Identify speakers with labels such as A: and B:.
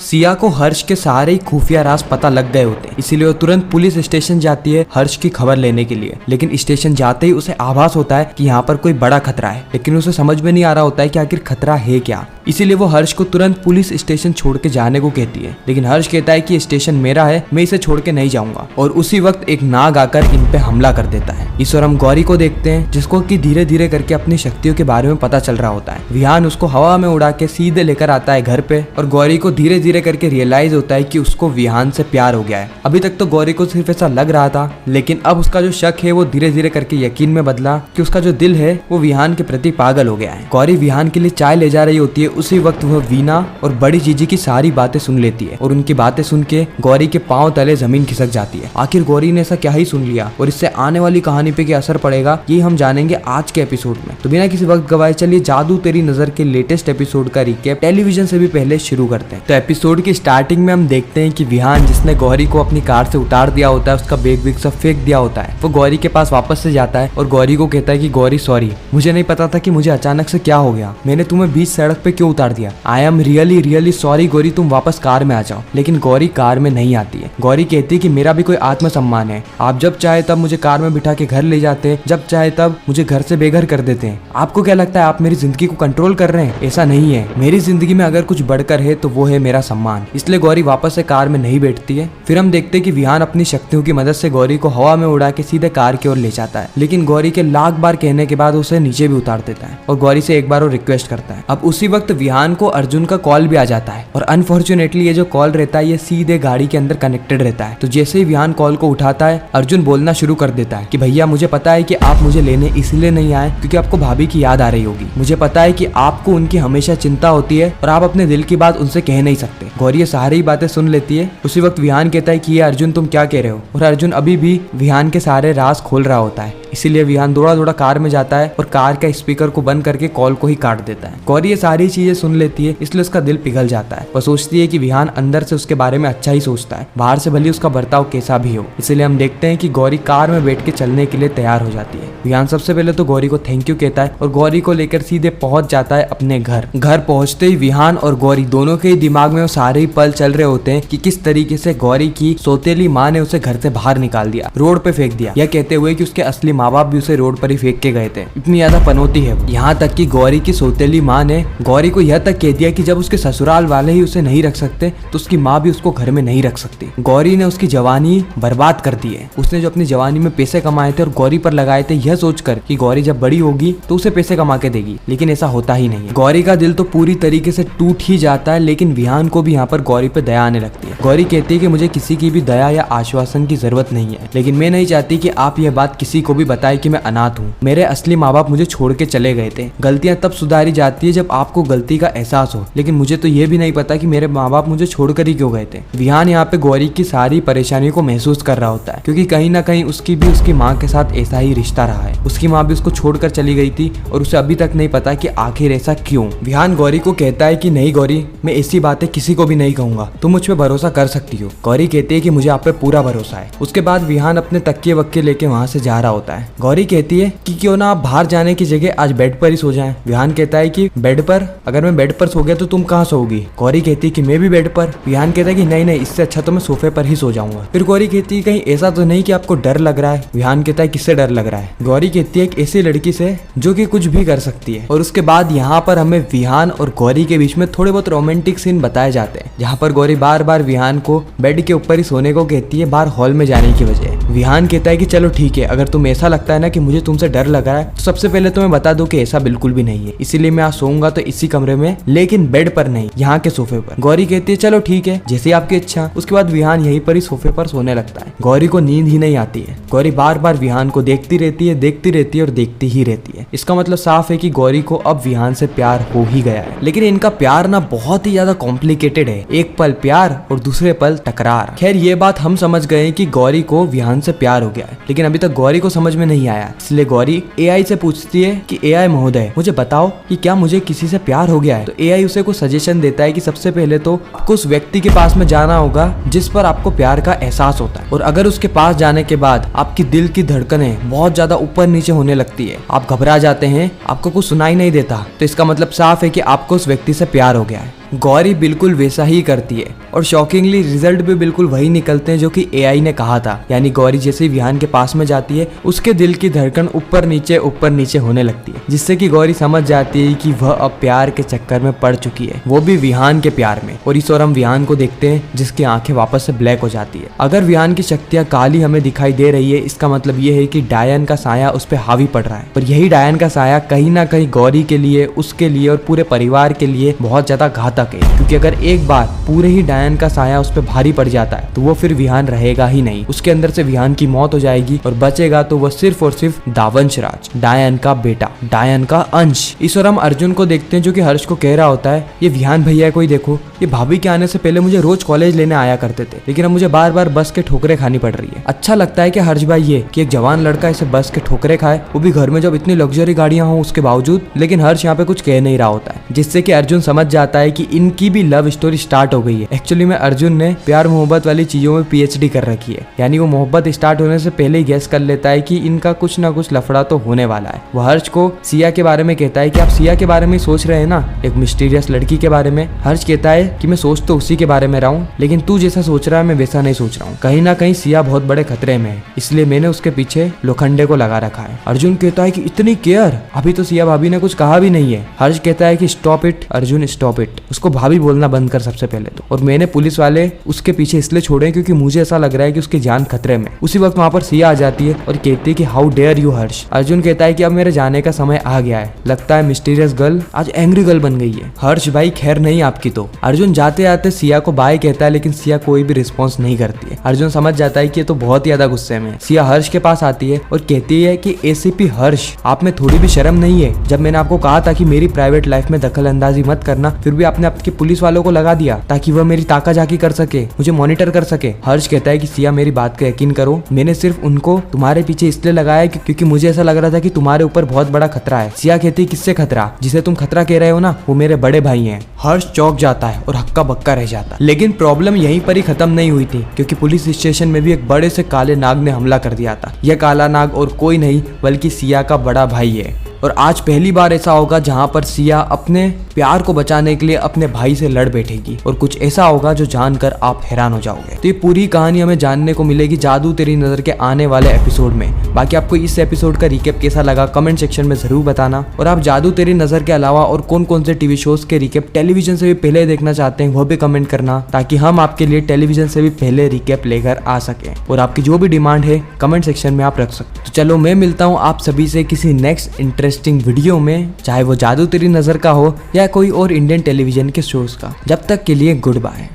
A: सिया को हर्ष के सारे ही खुफिया राज पता लग गए होते हैं, इसीलिए वो तुरंत पुलिस स्टेशन जाती है हर्ष की खबर लेने के लिए। लेकिन स्टेशन जाते ही उसे आभास होता है कि यहाँ पर कोई बड़ा खतरा है, लेकिन उसे समझ में नहीं आ रहा होता है कि आखिर खतरा है क्या। इसीलिए वो हर्ष को तुरंत पुलिस स्टेशन छोड़ के जाने को कहती है, लेकिन हर्ष कहता है कि स्टेशन मेरा है, मैं इसे छोड़ के नहीं जाऊंगा। और उसी वक्त एक नाग आकर इन पे हमला कर देता है। इस और हम गौरी को देखते हैं, जिसको कि धीरे धीरे करके अपनी शक्तियों के बारे में पता चल रहा होता है। विहान उसको हवा में उड़ा के सीधे लेकर आता है घर पे, और गौरी को धीरे धीरे करके रियलाइज होता है कि उसको विहान से प्यार हो गया है। अभी तक तो गौरी को सिर्फ ऐसा लग रहा था, लेकिन अब उसका जो शक है वो धीरे धीरे करके यकीन में बदला कि उसका जो दिल है वो विहान के प्रति पागल हो गया है। गौरी विहान के लिए चाय ले जा रही होती है, उसी वक्त वह वीना और बड़ी जीजी की सारी बातें सुन लेती है, और उनकी बातें सुन के गौरी के पांव तले जमीन खिसक जाती है। आखिर गौरी ने ऐसा क्या ही सुन लिया और इससे आने वाली कहानी पे क्या असर पड़ेगा, ये हम जानेंगे आज के एपिसोड में। तो बिना किसी वक्त गवाए चलिए जादू तेरी नजर के लेटेस्ट एपिसोड का रिकैप टेलीविजन से भी पहले शुरू करते हैं। तो एपिसोड की स्टार्टिंग में हम देखते हैं कि विहान, जिसने गौरी को अपनी कार से उतार दिया होता है, उसका बैग वैग सब फेंक दिया होता है, वो गौरी के पास वापस से जाता है और गौरी को कहता है कि गौरी सॉरी, मुझे नहीं पता था कि मुझे अचानक से क्या हो गया, मैंने तुम्हें बीच सड़क पे क्यों उतार दिया। I am really really sorry Gauri, तुम वापस कार में आ जाओ। लेकिन गौरी कार में नहीं आती है। गौरी कहती है कि मेरा भी कोई आत्मसम्मान है, आप जब चाहे तब मुझे कार में बिठा के घर ले जाते हैं, जब चाहे तब मुझे घर से बेघर कर देते हैं। आपको क्या लगता है आप मेरी जिंदगी को कंट्रोल कर रहे हैं? ऐसा नहीं है, मेरी जिंदगी में अगर कुछ बढ़कर है तो वो है मेरा सम्मान। इसलिए गौरी वापस से कार में नहीं बैठती है। फिर हम देखते हैं कि विहान अपनी शक्तियों की मदद से गौरी को हवा में उड़ा के सीधे कार की ओर ले जाता है, लेकिन गौरी के लाख बार कहने के बाद उसे नीचे भी उतार देता है और गौरी से एक बार वो रिक्वेस्ट करता है। अब उसी वक्त विहान को अर्जुन का कॉल भी आ जाता है, और अनफॉर्चुनेटली ये जो कॉल रहता है ये सीधे गाड़ी के अंदर कनेक्टेड रहता है। तो जैसे ही विहान कॉल को उठाता है, अर्जुन बोलना शुरू कर देता है कि भैया मुझे पता है कि आप मुझे लेने इसलिए नहीं आए क्योंकि आपको भाभी की याद आ रही होगी, मुझे पता है कि आपको उनकी हमेशा चिंता होती है और आप अपने दिल की बात उनसे कह नहीं सकते। गौरी ये सारी बातें सुन लेती है। उसी वक्त विहान कहता है कि ये अर्जुन तुम क्या कह रहे हो, और अर्जुन अभी भी विहान के सारे राज खोल रहा होता है। इसीलिए विहान दौड़ा दौड़ा कार में जाता है और कार का स्पीकर को बंद करके कॉल को ही काट देता है। गौरी ये सारी चीजें सुन लेती है, इसलिए उसका दिल पिघल जाता है। वो सोचती है कि विहान अंदर से उसके बारे में अच्छा ही सोचता है, बाहर से भले उसका बर्ताव कैसा भी हो। इसलिए हम देखते हैं कि गौरी कार में बैठ के चलने के लिए तैयार हो जाती है। विहान सबसे पहले तो गौरी को थैंक यू कहता है और गौरी को लेकर सीधे पहुंच जाता है अपने घर। घर पहुंचते ही विहान और गौरी दोनों के ही दिमाग में वो सारे ही पल चल रहे होते हैं कि किस तरीके से गौरी की सौतेली माँ ने उसे घर से बाहर निकाल दिया, रोड पे फेंक दिया, यह कहते हुए कि उसके असली माँ बाप भी उसे रोड पर ही फेंक के गए थे। इतनी ज्यादा पनौती है। यहाँ तक कि गौरी की सौतेली माँ ने गौरी को यह तक कह दिया कि जब उसके ससुराल वाले ही उसे नहीं रख सकते तो उसकी माँ भी उसको घर में नहीं रख सकती। गौरी ने उसकी जवानी बर्बाद कर दी है। उसने जो अपनी जवानी में पैसे कमाए थे और गौरी पर लगाए थे, यह सोचकर कि गौरी जब बड़ी होगी तो उसे पैसे कमा के देगी, लेकिन ऐसा होता ही नहीं है। गौरी का दिल तो पूरी तरीके से टूट ही जाता है, लेकिन विहान को भी यहाँ पर गौरी पे दया आने लगती है। गौरी कहती है कि मुझे किसी की भी दया या आश्वासन की जरूरत नहीं है, लेकिन मैं नहीं चाहती कि आप यह बात किसी को भी बताएं कि मैं अनाथ हूँ। मेरे असली माँ बाप मुझे छोड़ के चले गए थे। गलतियां तब सुधारी जाती है जब आपको गलती का एहसास हो, लेकिन मुझे तो ये भी नहीं पता कि मेरे माँ बाप मुझे छोड़कर ही क्यों गए थे। विहान यहाँ पे गौरी की सारी परेशानियों को महसूस कर रहा होता है, क्योंकि कहीं ना कहीं उसकी भी उसकी माँ के साथ ऐसा ही रिश्ता रहा है। उसकी माँ भी उसको छोड़कर चली गई थी और उसे अभी तक नहीं पता कि आखिर ऐसा क्यों। विहान गौरी को कहता है कि नहीं गौरी, मैं ऐसी बातें किसी को भी नहीं कहूंगा, तुम मुझ पे भरोसा कर सकती हो। गौरी कहती है कि मुझे आप पे पूरा भरोसा है। उसके बाद विहान अपने तकिए वक्के लेके वहाँ से जा रहा होता है। गौरी कहती है कि क्यों ना आप बाहर जाने की जगह आज बेड पर ही सो जाएं। विहान कहता है कि बेड पर? अगर मैं बेड पर सो गया तो तुम कहाँ सोओगी? गौरी कहती है कि मैं भी बेड पर। विहान कहता है कि नहीं नहीं, इससे अच्छा तो मैं सोफे पर ही सो जाऊंगा। फिर गौरी कहती है कहीं ऐसा तो नहीं कि आपको डर लग रहा है? विहान कहता है किससे डर लग रहा है? गौरी कहती है एक ऐसी लड़की से जो कि कुछ भी कर सकती है। और उसके बाद यहाँ पर हमें विहान और गौरी के बीच में थोड़े बहुत रोमांटिक सीन बताए जाते हैं, जहाँ पर गौरी बार बार विहान को बेड के ऊपर ही सोने को कहती है, बाहर हॉल में जाने की बजाय। विहान कहता है कि चलो ठीक है, अगर तुम ऐसा लगता है ना कि मुझे तुमसे डर लग रहा है तो सबसे पहले तो मैं बता दूं कि ऐसा बिल्कुल भी नहीं है, इसीलिए मैं आज सोऊंगा तो इसी कमरे में, लेकिन बेड पर नहीं, यहाँ के सोफे पर। गौरी कहती है चलो ठीक है, जैसे आपकी इच्छा। उसके बाद विहान यहीं पर ही सोफे पर सोने लगता है। गौरी को नींद ही नहीं आती है। गौरी बार बार विहान को देखती रहती है, देखती रहती है और देखती ही रहती है। इसका मतलब साफ है कि गौरी को अब विहान से प्यार हो ही गया है। लेकिन इनका प्यार ना बहुत ही ज्यादा कॉम्प्लिकेटेड है, एक पल प्यार और दूसरे पल तकरार। खैर ये बात हम समझ गए कि गौरी को विहान से प्यार हो गया है, लेकिन अभी तक गौरी को समझ में नहीं आया। इसलिए गौरी एआई से पूछती है कि एआई महोदय मुझे बताओ कि क्या मुझे किसी से प्यार हो गया है? तो एआई उसे कुछ सजेशन देता है कि सबसे पहले तो आपको उस व्यक्ति के पास में जाना होगा जिस पर आपको प्यार का एहसास होता है, और अगर उसके पास जाने के बाद आपकी दिल की धड़कनें बहुत ज्यादा ऊपर नीचे होने लगती है, आप घबरा जाते हैं, आपको कुछ सुनाई नहीं देता, तो इसका मतलब साफ है कि आपको उस व्यक्ति से प्यार हो गया है। गौरी बिल्कुल वैसा ही करती है और शॉकिंगली रिजल्ट भी बिल्कुल वही निकलते हैं जो कि एआई ने कहा था। यानी गौरी जैसे ही विहान के पास में जाती है उसके दिल की धड़कन ऊपर नीचे होने लगती है, जिससे कि गौरी समझ जाती है कि वह अब प्यार के चक्कर में पड़ चुकी है, वो भी विहान के प्यार में। और इस ओर हम विहान को देखते हैं जिसकी आंखें वापस से ब्लैक हो जाती है। अगर विहान की शक्तियां काली हमें दिखाई दे रही है, इसका मतलब ये है कि डायन का साया उस पर हावी पड़ रहा है। और यही डायन का साया कहीं ना कहीं गौरी के लिए, उसके लिए और पूरे परिवार के लिए बहुत ज्यादा घातक है, क्योंकि अगर एक बार पूरे ही डायन का साया उस पर भारी पड़ जाता है तो वो फिर विहान रहेगा ही नहीं, उसके अंदर से विहान की मौत हो जाएगी और बचेगा तो वह सिर्फ और सिर्फ दावंश राज, डायन का बेटा, डायन का अंश। इस और हम अर्जुन को देखते हैं जो कि हर्ष को कह रहा होता है, ये विहान भैया कोई देखो, ये भाभी के आने से पहले मुझे रोज कॉलेज लेने आया करते थे, लेकिन अब मुझे बार बार बस के ठोकरें खानी पड़ रही है। अच्छा लगता है कि हर्ष भाई ये कि एक जवान लड़का इसे बस के ठोकरे खाए, वो भी घर में जब इतनी लग्जरी गाड़ियां हो उसके बावजूद। लेकिन हर्ष यहाँ पे कुछ कह नहीं रहा होता है, जिससे कि अर्जुन समझ जाता है कि इनकी भी लव स्टोरी स्टार्ट हो गई है। एक्चुअली में अर्जुन ने प्यार मोहब्बत वाली चीजों में पीएचडी कर रखी है, यानी वो मोहब्बत स्टार्ट होने से पहले ही गैस कर लेता है कि इनका कुछ ना कुछ लफड़ा तो होने वाला है। वो हर्ष को सिया के बारे में कहता है कि आप सिया के बारे में सोच रहे हैं ना, एक मिस्टीरियस लड़की के बारे में। हर्ष कहता है कि मैं सोच तो उसी के बारे में रहा हूँ, लेकिन तू जैसा सोच रहा है मैं वैसा नहीं सोच रहा हूँ। कहीं ना कहीं सिया बहुत बड़े खतरे में है, इसलिए मैंने उसके पीछे लोखंडे को लगा रखा है। अर्जुन कहता है कि इतनी केयर, अभी तो सिया भाभी ने कुछ कहा भी नहीं है। हर्ष कहता है कि stop it Arjun, stop it, उसको भाभी बोलना बंद कर सबसे पहले तो। और मैंने पुलिस वाले उसके पीछे इसलिए छोड़े क्योंकि मुझे ऐसा लग रहा है कि उसकी जान खतरे में। उसी वक्त वहां पर सिया आ जाती है और कहती है कि हाउ डेयर यू हर्ष। अर्जुन कहता है कि अब मेरे जाने का समय आ गया है, लगता है मिस्टीरियस गर्ल आज एंग्री गर्ल बन गई है। हर्ष भाई खैर नहीं आपकी तो। अर्जुन जाते आते सिया को बाय कहता है, लेकिन सिया कोई भी रिस्पॉन्स नहीं करती है। अर्जुन समझ जाता है कि ये तो बहुत ज्यादा गुस्से में है। सिया हर्ष के पास आती है और कहती है कि एसीपी हर्ष, आप में थोड़ी भी शर्म नहीं है? जब मैंने आपको कहा था कि मेरी प्राइवेट लाइफ में दखल अंदाजी मत करना, फिर भी आपने आपके पुलिस वालों को लगा दिया ताकि वह मेरी ताका झाकी कर सके, मुझे मॉनिटर कर सके। हर्ष कहता है कि सिया मेरी बात का यकीन करो, मैंने सिर्फ उनको तुम्हारे पीछे इसलिए लगाया क्योंकि मुझे ऐसा लग रहा था कि तुम्हारे ऊपर बहुत बड़ा खतरा है। सिया कहती है किससे खतरा? जिसे तुम खतरा कह रहे हो ना, वो मेरे बड़े भाई हैं। हर्ष चौंक जाता है और हक्का बक्का रह जाता है। लेकिन प्रॉब्लम यहीं पर ही खत्म नहीं हुई थी, क्योंकि पुलिस स्टेशन में भी एक बड़े से काले नाग ने हमला कर दिया था। यह काला नाग और कोई नहीं बल्कि सिया का बड़ा भाई है। और आज पहली बार ऐसा होगा जहां पर सिया अपने प्यार को बचाने के लिए अपने भाई से लड़ बैठेगी, और कुछ ऐसा होगा जो जानकर आप हैरान हो जाओगे। तो ये पूरी कहानी हमें जानने को मिलेगी जादू तेरी नजर के आने वाले एपिसोड में। बाकी आपको इस एपिसोड का रिकेप कैसा लगा कमेंट सेक्शन में जरूर बताना, और आप जादू तेरी नजर के अलावा और कौन कौन से टीवी शोज के रिकेप टेलीविजन से भी पहले देखना चाहते हैं वो भी कमेंट करना, ताकि हम आपके लिए टेलीविजन से भी पहले रिकेप लेकर आ सके। और आपकी जो भी डिमांड है कमेंट सेक्शन में आप रख सकते। तो चलो मैं मिलता हूँ आप सभी से किसी नेक्स्ट इंटरेस्टिंग वीडियो में, चाहे वो जादू तेरी नजर का हो या कोई और इंडियन टेलीविजन के शोज का। जब तक के लिए गुड बाय।